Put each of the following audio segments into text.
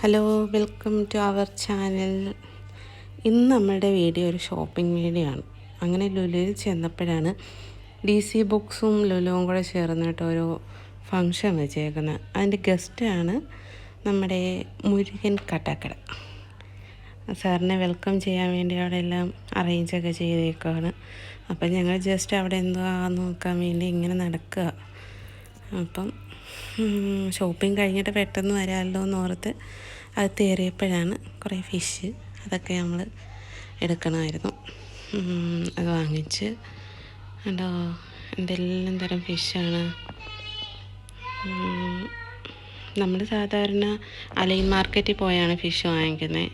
Hello, welcome to our channel. ഇന്ന് നമ്മുടെ video ഒരു ഷോപ്പിംഗ് വീഡിയോ ആണ്. അങ്ങനെ ലുലുവിൽ ചെന്നപ്പോഴാണ് DC ബുക്സും ലുലുവും കൂടെ ചേർന്നിട്ട് ഒരു ഫങ്ഷൻ വെച്ചേക്കുന്നത്. അതിൻ്റെ ഗസ്റ്റാണ് നമ്മുടെ മുരുകൻ കട്ടാക്കട. സാറിനെ വെൽക്കം ചെയ്യാൻ വേണ്ടി അവിടെ എല്ലാം അറേഞ്ചൊക്കെ ചെയ്തേക്കാണ്. അപ്പം ഞങ്ങൾ ജസ്റ്റ് അവിടെ എന്തുവാ നോക്കാൻ വേണ്ടി ഇങ്ങനെ നടക്കുക. അപ്പം ഷോപ്പിംഗ് കഴിഞ്ഞിട്ട് പെട്ടെന്ന് വരാമല്ലോ എന്ന് ഓർത്ത് അത് കയറിയപ്പോഴാണ് കുറേ ഫിഷ് അതൊക്കെ നമ്മൾ എടുക്കണമായിരുന്നു. അത് വാങ്ങിച്ച് കണ്ടോ, എന്തെല്ലാം തരം ഫിഷാണ്. നമ്മൾ സാധാരണ അലൈൻ മാർക്കറ്റിൽ പോയാണ് ഫിഷ് വാങ്ങിക്കുന്നത്.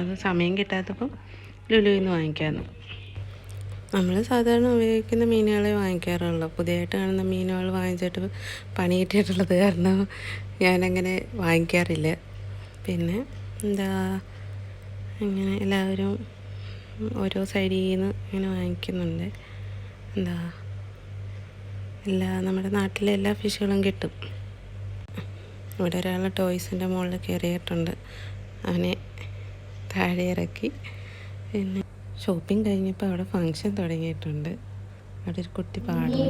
അത് സമയം കിട്ടാത്തപ്പം ലുലുവിൽ നിന്ന് വാങ്ങിക്കാമെന്ന്. നമ്മൾ സാധാരണ ഉപയോഗിക്കുന്ന മീനുകളെ വാങ്ങിക്കാറുള്ളൂ. പുതിയതായിട്ട് കാണുന്ന മീനുകൾ വാങ്ങിച്ചിട്ട് പണി കിട്ടിയിട്ടുള്ളത് കാരണം ഞാനങ്ങനെ വാങ്ങിക്കാറില്ല. പിന്നെ ഇങ്ങനെ എല്ലാവരും ഓരോ സൈഡിൽ നിന്ന് ഇങ്ങനെ വാങ്ങിക്കുന്നുണ്ട്. നമ്മുടെ നാട്ടിലെ എല്ലാ ഫിഷുകളും കിട്ടും. ഇവിടെ ഒരാൾ ടോയ്സിൻ്റെ മുകളിൽ കയറിയിട്ടുണ്ട്. അവനെ താഴെ ഇറക്കി. പിന്നെ ഷോപ്പിംഗ് കഴിഞ്ഞപ്പോൾ അവിടെ ഫങ്ഷൻ തുടങ്ങിയിട്ടുണ്ട്. അവിടെ ഒരു കുട്ടി പാടുന്നു.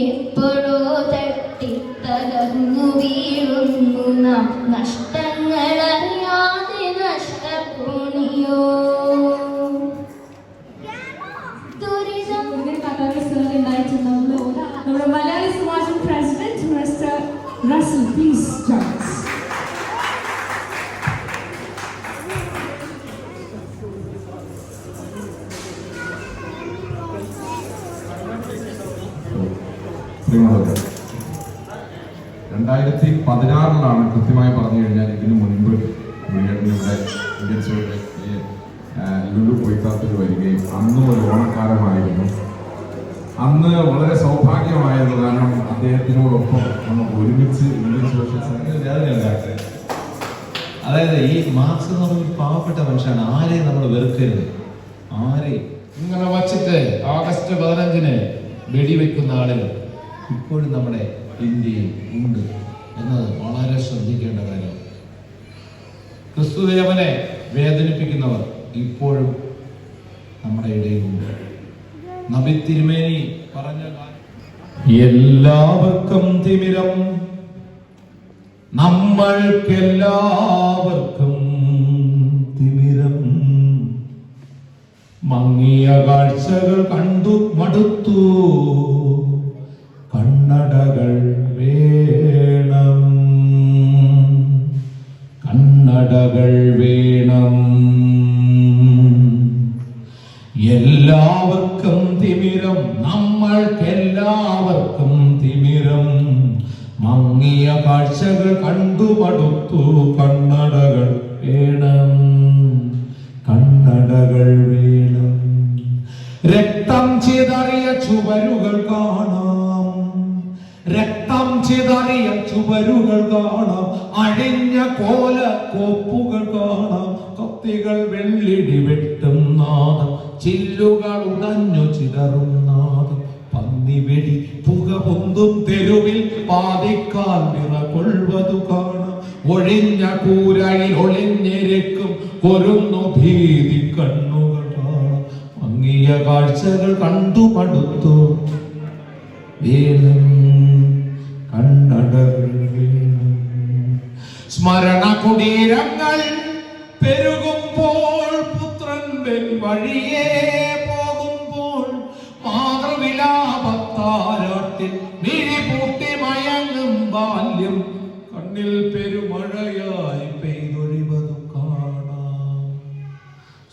എപ്പോഴോ തട്ടിത്തകർന്നു വീഴുന്നു നാം, നഷ്ടങ്ങളറിയാതെ നഷ്ടപ്പുണിയോ ദുരിതം. നമ്മുടെ മലയാളി സമാജം president mister Russell, please join us. പ്രിയമുള്ളവരെ, 2016 കൃത്യമായി പറഞ്ഞു കഴിഞ്ഞാൽ ഇതിനു മുൻപ് ഇവിടെ ഇന്ത്യൻ ലുലു പൊയ്ക്കാത്തിൽ വരികയും അന്ന് ഒരു ഓണക്കാലമായിരുന്നു. അന്ന് വളരെ സൗഭാഗ്യമായിരുന്നു. കാരണം അദ്ദേഹത്തിനോടൊപ്പം നമുക്ക് ഒരുമിച്ച് ഇന്ത്യൻ സോഷ്യൽ ഉണ്ടാക്കുക. അതായത് ഈ മാർക്സ് എന്ന് പറഞ്ഞ പാവപ്പെട്ട മനുഷ്യനാണ്. ആരെയും നമ്മൾ വെറുക്കരുത്. ആരെയും ഇങ്ങനെ വച്ചിട്ട് ഓഗസ്റ്റ് 15 വെടിവെക്കുന്ന ആളുകൾ ഇപ്പോഴും നമ്മുടെ ഇന്ത്യയിൽ ഉണ്ട് എന്നത് വളരെ ശ്രദ്ധിക്കേണ്ട കാര്യം. ക്രിസ്തുദേവനെ വേദനിപ്പിക്കുന്നവർ ഇപ്പോഴും നമ്മുടെ ഇടയിലുണ്ട്. നബി തിരുമേനി പറഞ്ഞ എല്ലാവർക്കും തിമിരം, നമ്മൾക്കെല്ലാവർക്കും തിമിരം, മങ്ങിയ കാഴ്ചകൾ കണ്ടു മടുത്തു, കണ്ണടകൾ വേണം, കണ്ണടകൾ വേണം. എല്ലാവർക്കും തിമിരം, നമ്മൾക്കെല്ലാവർക്കും തിമിരം, മങ്ങിയ കാഴ്ചകൾ കണ്ടു മടുത്തു, കണ്ണടകൾ വേണം, കണ്ണടകൾ വേണം. രക്തം ചിതറിയ ചുവരുകൾ കാണാം, രക്തം ചിതറിയ ചുവരുകൾ കാണാം, അഴിഞ്ഞ കോല കോപ്പുകൾ കാണാം, കത്തികൾ വെള്ളിടി വെട്ടും നാദം, ചില്ലുകൾ ഉടഞ്ഞു ചിതറും നാദം, പന്നിവെടി പുക പൊന്തും തെരുവിൽ പാതിക്കാൽ നിറകൊള്ളുവതു കാണാം, ഒഴിഞ്ഞ കൂരയിൽ ഒളിഞ്ഞിരിക്കും കൊരുന്നു ഭീതി കണ്ണുകൾ കാണാം, മങ്ങിയ കാഴ്ചകൾ കണ്ടു മടുത്തു, വേണം കണ്ണടകൾ വേണം. സ്മരണ കുടീരങ്ങൾ പെരുകുമ്പോൾ, പുത്രൻ വഴിയേ പോകുമ്പോൾ, മാതൃവിലാപത്താരാട്ടിൽ മിഴി പൂട്ടി മയങ്ങും ബാല്യം കണ്ണിൽ പെരുമഴയായി പെയ്തൊഴിവതു കാണാം.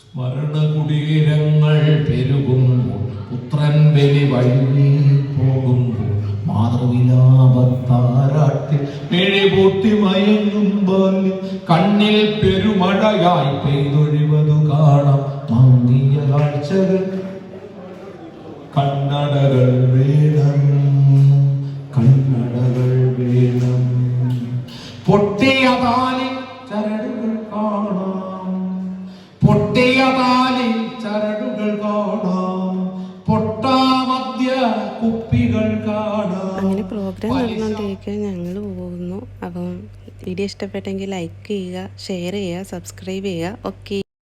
സ്മരണ കുടീരങ്ങൾ പെരുകുമ്പോൾ, പുത്രൻ ബലി വഴി പോകുമ്പോൾ, മാതൃവിലാപത്താരാട്ടിൽ മിഴിപൂട്ടി മയങ്ങും ബാല്യം കണ്ണിൽ പെരുമഴയായി പെയ്തൊഴിവതു കാണാം മങ്ങിയ കാഴ്ചകൾ കണ്ണടകൾ വേണം കണ്ണടകൾ വേണം പൊട്ടിയ താലി ചരടുകൾ കാണാം പൊട്ടിയ താലി ചരടുകൾ കാണാം പൊട്ടാമദ്യ കുപ്പികൾ കാണാം. അങ്ങനെ പ്രോഗ്രാം നടന്നുകൊണ്ടിരിക്കുക ഞങ്ങൾ പോകുന്നു. അപ്പം വീഡിയോ ഇഷ്ടപ്പെട്ടെങ്കിൽ ലൈക്ക് ചെയ്യുക, ഷെയർ ചെയ്യുക, സബ്സ്ക്രൈബ് ചെയ്യുക. ഓക്കെ.